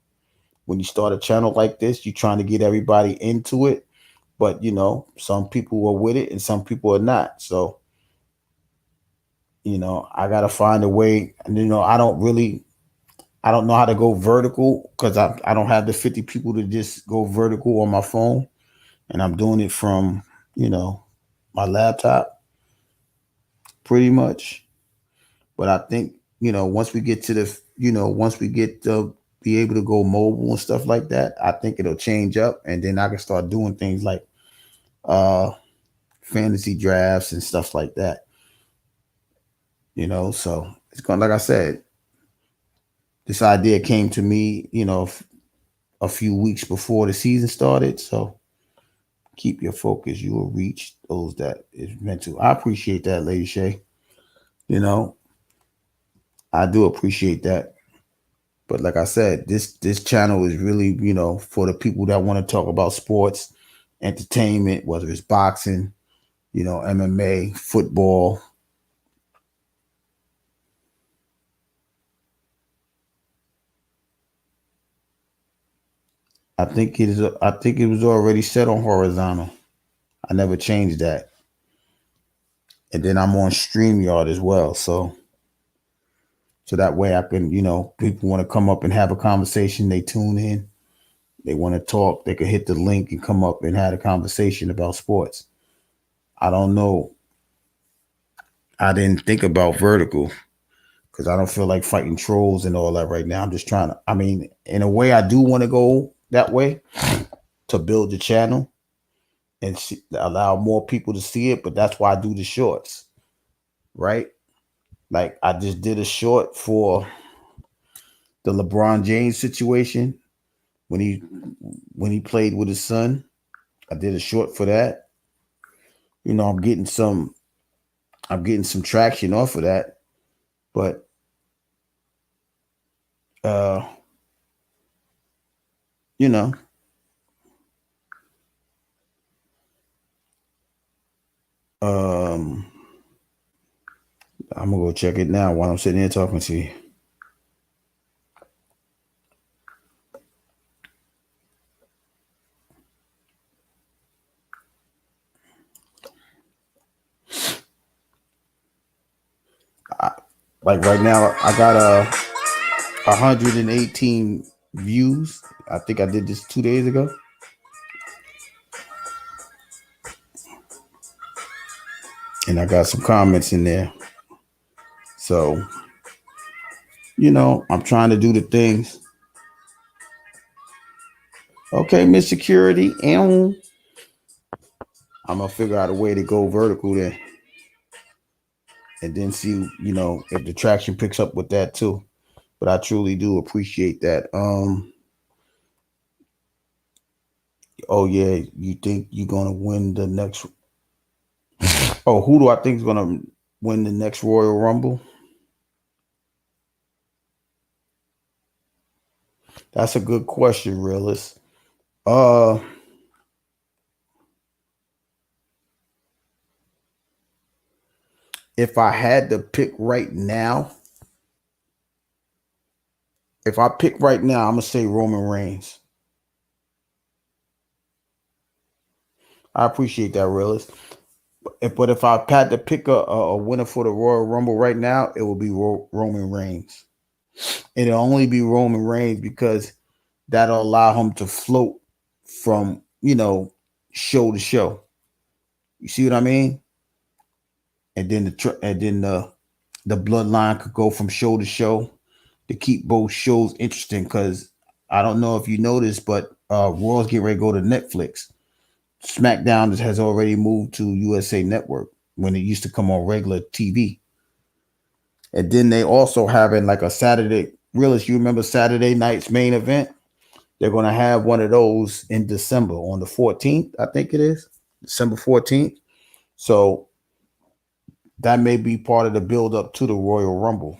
when you start a channel like this, you're trying to get everybody into it. But some people are with it and some people are not. So, I gotta find a way. And I don't know how to go vertical because I don't have the 50 people to just go vertical on my phone. And I'm doing it from, my laptop pretty much. But I think, once we get to once we get to be able to go mobile and stuff like that, I think it'll change up. And then I can start doing things like fantasy drafts and stuff like that. So it's going, like I said, this idea came to me, a few weeks before the season started. So keep your focus. You will reach those that is meant to. I appreciate that, Lady Shay. I do appreciate that. But like I said, this channel is really, for the people that want to talk about sports, entertainment, whether it's boxing, MMA, football. I think it was already set on horizontal. I never changed that. And then I'm on StreamYard as well. So that way I can, people want to come up and have a conversation. They tune in. They want to talk. They can hit the link and come up and have a conversation about sports. I don't know. I didn't think about vertical because I don't feel like fighting trolls and all that right now. I'm just trying to, in a way, I do want to go that way to build the channel and allow more people to see it. But that's why I do the shorts, right? Like I just did a short for the LeBron James situation when he played with his son. I did a short for that. I'm getting some traction off of that. But I'm gonna go check it now while I'm sitting here talking to you. Like right now, I got 118 views. I think I did this 2 days ago. And I got some comments in there. So, I'm trying to do the things. Okay, Miss Security. And I'm going to figure out a way to go vertical there. And then see, if the traction picks up with that too. But I truly do appreciate that. Oh yeah, you think you're gonna win the next? Oh, who do I think is gonna win the next Royal Rumble? That's a good question, realist. If I had to pick right now, I'm gonna say Roman Reigns. I appreciate that, realist. But if I had to pick a winner for the Royal Rumble right now, it would be Roman Reigns. It'll only be Roman Reigns because that'll allow him to float from, show to show. You see what I mean? And then the bloodline could go from show to show to keep both shows interesting. Because I don't know if you noticed, but Raw's getting ready to go to Netflix. SmackDown has already moved to USA Network when it used to come on regular TV. And then they also having like a Saturday, realist, you remember Saturday night's main event? They're going to have one of those in December on the 14th, I think it is, December 14th. So that may be part of the build up to the Royal Rumble.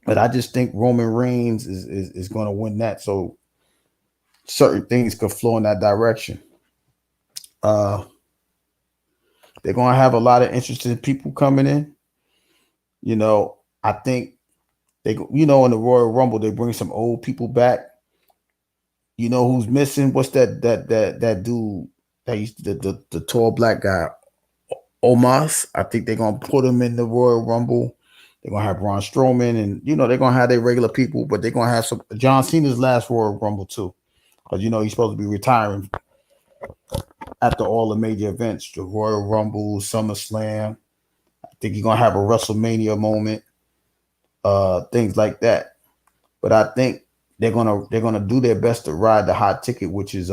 But I just think Roman Reigns is going to win that. So certain things could flow in that direction. They're going to have a lot of interesting people coming in. I think in the Royal Rumble, they bring some old people back. You know who's missing? What's that dude that used the tall black guy, Omos? I think they're gonna put him in the Royal Rumble. They're gonna have Braun Strowman, and they're gonna have their regular people, but they're gonna have some John Cena's last Royal Rumble too, because he's supposed to be retiring after all the major events, the Royal Rumble, SummerSlam. I think he's gonna have a WrestleMania moment, things like that. But I think they're gonna do their best to ride the hot ticket, which is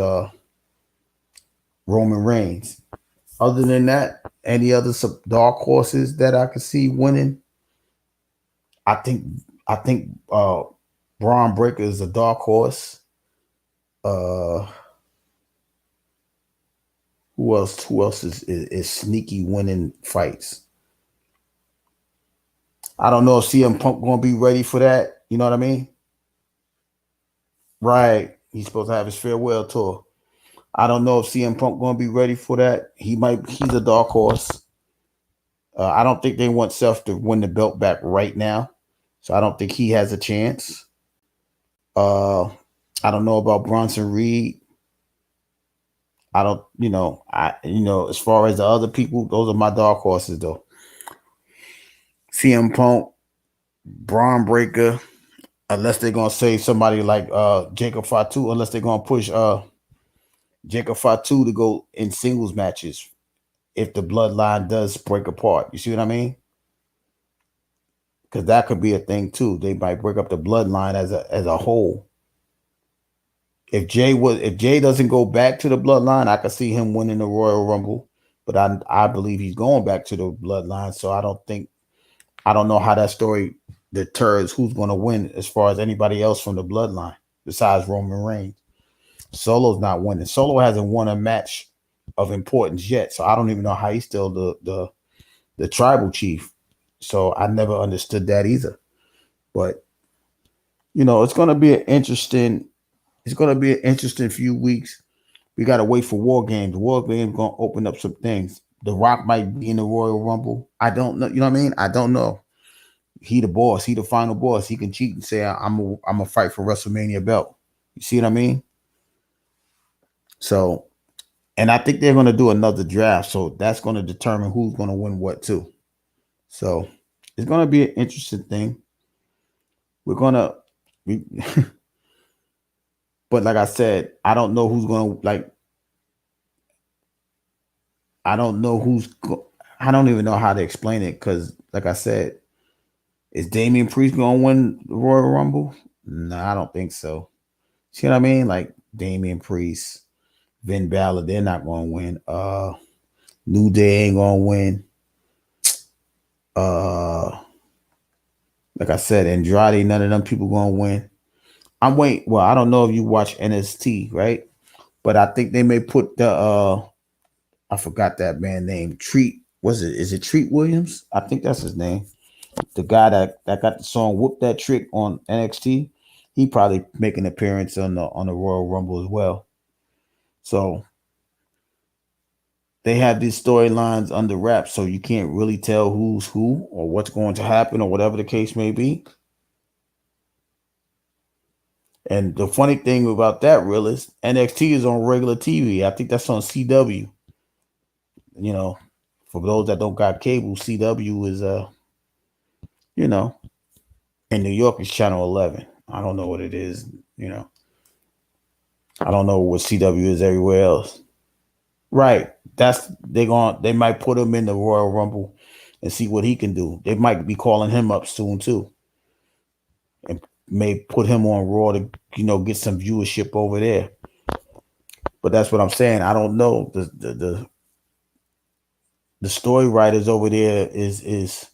Roman Reigns. Other than that, any other dark horses that I could see winning? I think Braun Breaker is a dark horse. Who else? Who else is sneaky winning fights? I don't know if CM Punk gonna be ready for that. You know what I mean? Right. He's supposed to have his farewell tour. I don't know if CM Punk gonna be ready for that. He's a dark horse. I don't think they want Seth to win the belt back right now. So I don't think he has a chance. I don't know about Bronson Reed. I don't, as far as the other people, those are my dark horses though. CM Punk, Braun Breaker, unless they're gonna say somebody like Jacob Fatu, unless they're gonna push Jacob Fatu to go in singles matches if the bloodline does break apart. You see what I mean? Because that could be a thing too. They might break up the bloodline as a whole. If Jay doesn't go back to the bloodline, I could see him winning the Royal Rumble. But I believe he's going back to the bloodline. So I don't know how that story deters who's going to win as far as anybody else from the bloodline besides Roman Reigns. Solo's not winning. Solo hasn't won a match of importance yet. So I don't even know how he's still the tribal chief. So I never understood that either. But it's going to be an interesting few weeks. We got to wait for War Games. War Games going to open up some things. The Rock might be in the Royal Rumble. I don't know. You know what I mean? I don't know. He the boss. He the final boss. He can cheat and say, I'm a fight for WrestleMania belt. You see what I mean? So, and I think they're going to do another draft. So that's going to determine who's going to win what too. So it's going to be an interesting thing. But like I said, I don't know who's going to I don't even know how to explain it. Cause like I said, is Damian Priest going to win the Royal Rumble? No, I don't think so. See what I mean? Like Damian Priest, Finn Balor, they're not going to win. New Day ain't going to win. Like I said, Andrade, none of them people going to win. I'm waiting. Well, I don't know if you watch NXT, right? But I think they may put the I forgot that man's name. Is it Treat Williams? I think that's his name. The guy that got the song "Whoop That Trick" on NXT. He probably make an appearance on the Royal Rumble as well. So they have these storylines under wraps, so you can't really tell who's who or what's going to happen or whatever the case may be. And the funny thing about that, real is NXT is on regular TV. I think that's on CW. For those that don't got cable, CW is in New York is Channel 11. I don't know what it is. I don't know what CW is everywhere else. Right. They might put him in the Royal Rumble and see what he can do. They might be calling him up soon too. And may put him on Raw to, get some viewership over there. But that's what I'm saying. I don't know. The story writers over there is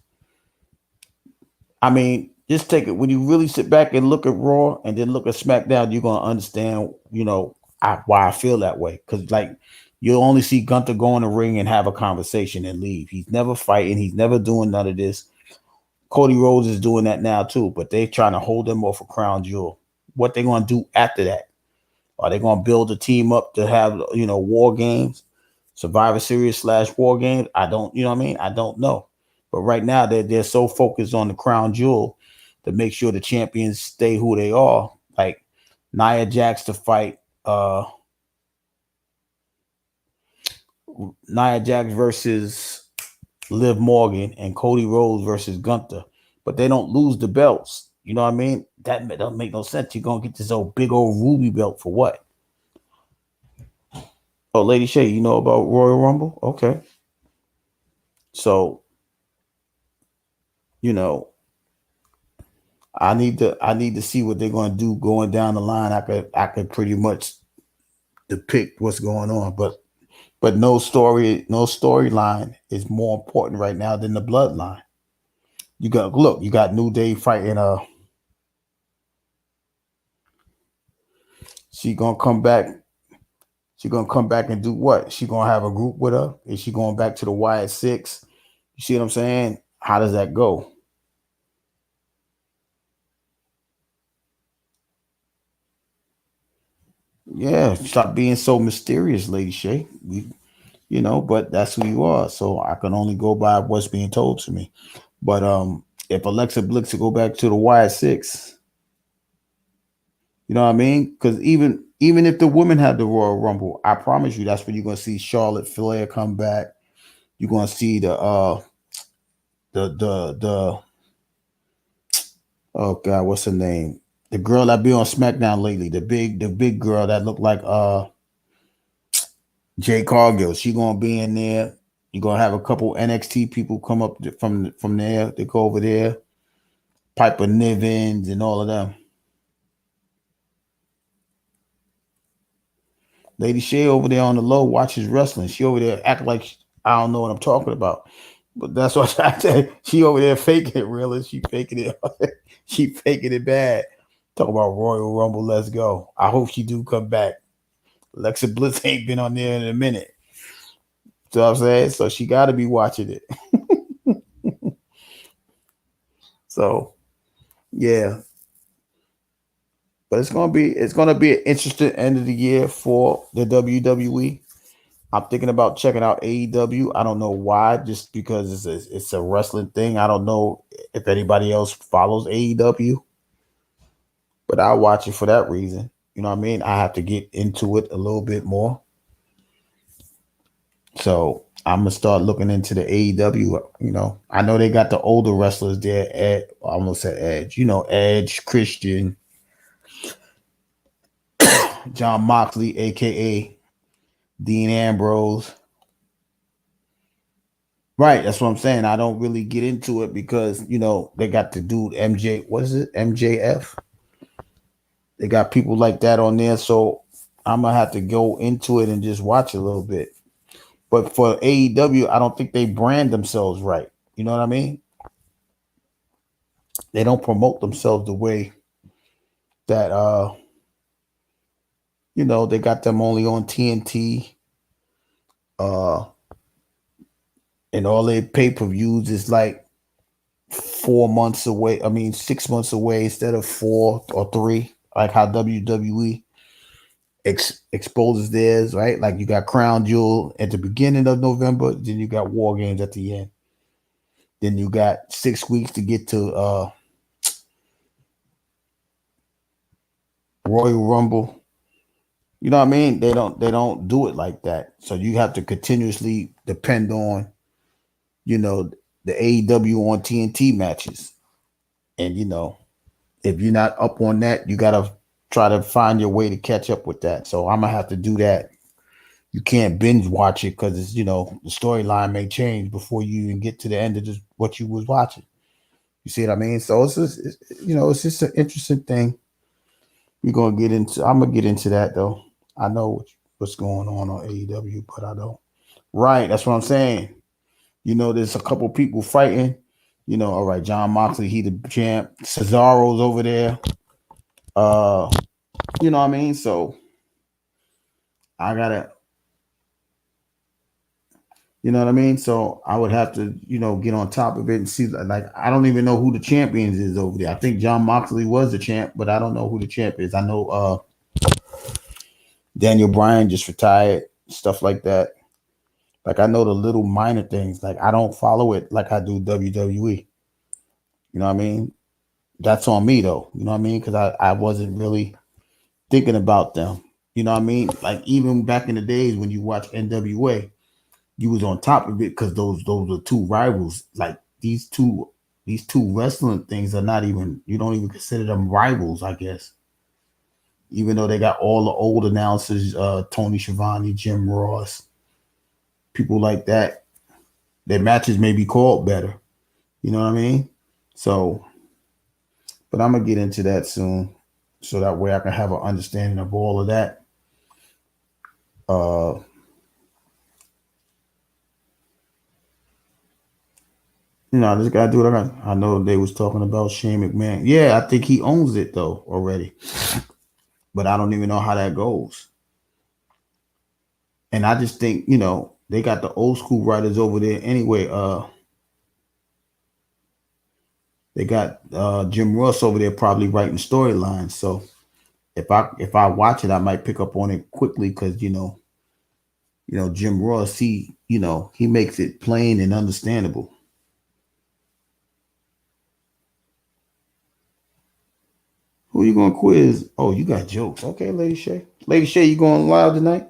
I mean, just take it when you really sit back and look at Raw and then look at SmackDown, you're gonna understand, why I feel that way. Because you'll only see Gunther go in the ring and have a conversation and leave. He's never fighting. He's never doing none of this. Cody Rhodes is doing that now too, but they're trying to hold him off a crown jewel. What they gonna do after that? Are they gonna build a team up to have War Games, Survivor Series / War Games? I don't, I don't know. But right now they're so focused on the crown jewel to make sure the champions stay who they are. Like Nia Jax to fight Nia Jax versus Liv Morgan and Cody Rhodes versus Gunther, but they don't lose the belts. You know what I mean? That doesn't make no sense. You're gonna get this old big old ruby belt for what? Oh, Lady Shay, you know about Royal Rumble? Okay. So, you know, I need to see what they're gonna do going down the line. I could pretty much depict what's going on, but no storyline is more important right now than the bloodline. You got New Day fighting she gonna come back. She gonna come back and do what? She gonna have a group with her? Is she going back to the Wyatt Six? You see what I'm saying? How does that go? Yeah, stop being so mysterious, Lady Shay. But that's who you are. So I can only go by what's being told to me. But if Alexa Bliss to go back to the Wyatt Six, you know what I mean? Because even if the women have the Royal Rumble, I promise you that's when you're gonna see Charlotte Flair come back. You're gonna see the oh god, what's her name? The girl that be on SmackDown lately, the big girl that looked like Jay Cargill. She gonna be in there. You're gonna have a couple NXT people come up from there. They go over there. Piper Nivens and all of them. Lady Shay over there on the low watches wrestling. She over there act like I don't know what I'm talking about. But that's what I tell. She over there faking it, really. She faking it. She faking it bad. Talk about Royal Rumble. Let's go. I hope she do come back. Alexa Bliss ain't been on there in a minute. So I'm saying, so she got to be watching it. So, yeah. But it's gonna be an interesting end of the year for the WWE. I'm thinking about checking out AEW. I don't know why, just because it's a wrestling thing. I don't know if anybody else follows AEW, but I'll watch it for that reason. You know what I mean? I have to get into it a little bit more. So I'm gonna start looking into the AEW. You know, I know they got the older wrestlers there. I almost said Edge. You know, Edge, Christian, John Moxley, aka Dean Ambrose. Right, that's what I'm saying. I don't really get into it because they got the dude MJ. What is it? MJF. They got people like that on there, so I'm gonna have to go into it and just watch a little bit. But for AEW, I don't think they brand themselves right. You know what I mean? They don't promote themselves the way that they got them only on TNT. And all their pay-per-views is like 4 months away. I mean, 6 months away instead of 4 or 3, like how WWE exposes theirs, right? Like you got Crown Jewel at the beginning of November, then you got War Games at the end. Then you got 6 weeks to get to Royal Rumble. You know what I mean? They don't do it like that. So you have to continuously depend on, the AEW on TNT matches. And, if you're not up on that, you got to try to find your way to catch up with that. So I'm going to have to do that. You can't binge watch it because it's, the storyline may change before you even get to the end of what you was watching. You see what I mean? So it's just an interesting thing. I'm going to get into that though. I know what's going on AEW, but I don't. Right. That's what I'm saying. There's a couple people fighting. All right, John Moxley, he the champ. Cesaro's over there. You know what I mean? So I gotta, you know what I mean? So I would have to, get on top of it and see. Like, I don't even know who the champions is over there. I think John Moxley was the champ, but I don't know who the champ is. I know Daniel Bryan just retired, stuff like that. Like, I know the little minor things. Like, I don't follow it like I do WWE. You know what I mean? That's on me, though. You know what I mean? Because I wasn't really thinking about them. You know what I mean? Like even back in the days when you watch NWA, you was on top of it because those are two rivals. Like these two wrestling things are not even, you don't even consider them rivals, I guess. Even though they got all the old announcers, Tony Schiavone, Jim Ross, people like that, their matches may be called better. You know what I mean? So, but I'm gonna get into that soon, so that way I can have an understanding of all of that. Uh, I just gotta do what I got. I know they was talking about Shane McMahon. Yeah, I think he owns it though already, but I don't even know how that goes. And I just think they got the old school writers over there anyway. They got Jim Ross over there probably writing storylines. So if I watch it, I might pick up on it quickly because Jim Ross, he makes it plain and understandable. Who you gonna quiz? Oh, you got jokes. Okay, Lady Shay. Lady Shay, you going live tonight?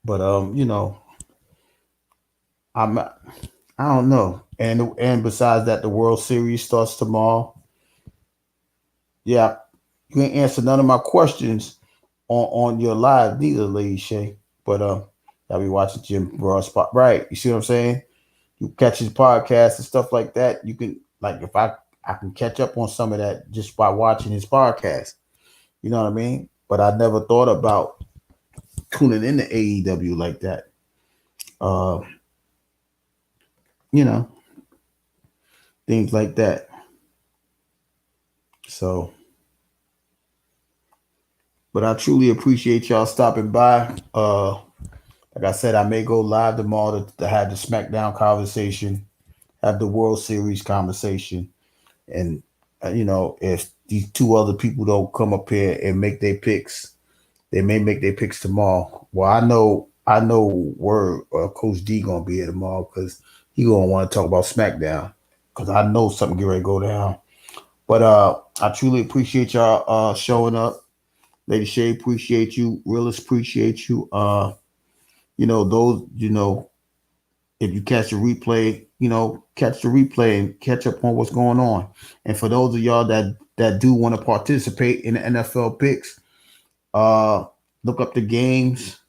But I don't know. And besides that, the World Series starts tomorrow. Yeah, you ain't answer none of my questions on your live neither, Lady Shay. But I'll be watching Jim Ross spot. Right. You see what I'm saying? You catch his podcast and stuff like that. You can, like, if I can catch up on some of that just by watching his podcast. You know what I mean? But I never thought about tuning into AEW like that. Uh, things like that. So, but I truly appreciate y'all stopping by. Like I said, I may go live tomorrow to have the SmackDown conversation, have the World Series conversation, and if these two other people don't come up here and make their picks, they may make their picks tomorrow. Well, I know where Coach D gonna be here tomorrow because he gonna want to talk about SmackDown because I know something get ready to go down. But I truly appreciate y'all showing up. Lady Shay, appreciate you. Realist, appreciate you. Those, if you catch the replay, catch the replay and catch up on what's going on. And for those of y'all that do want to participate in the NFL picks, look up the games,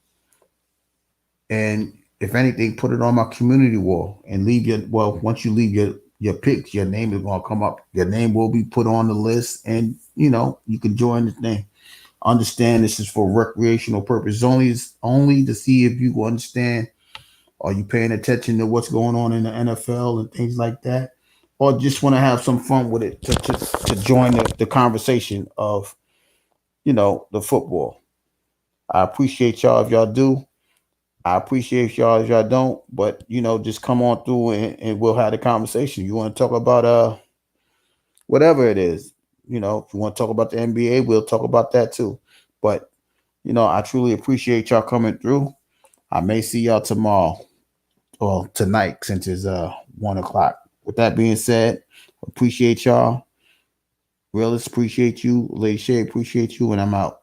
and if anything, put it on my community wall and once you leave your picks, your name is gonna come up. Your name will be put on the list, and you can join the thing. Understand this is for recreational purpose only to see if you understand. Are you paying attention to what's going on in the NFL and things like that? Or just want to have some fun with it to join the conversation of, the football. I appreciate y'all if y'all do. I appreciate y'all if y'all don't. But, just come on through and we'll have the conversation. You want to talk about whatever it is. If you want to talk about the NBA, we'll talk about that too. But, I truly appreciate y'all coming through. I may see y'all tomorrow. Well, tonight, since it's 1:00. With that being said, appreciate y'all. Realist, appreciate you. Lady Shay, appreciate you, and I'm out.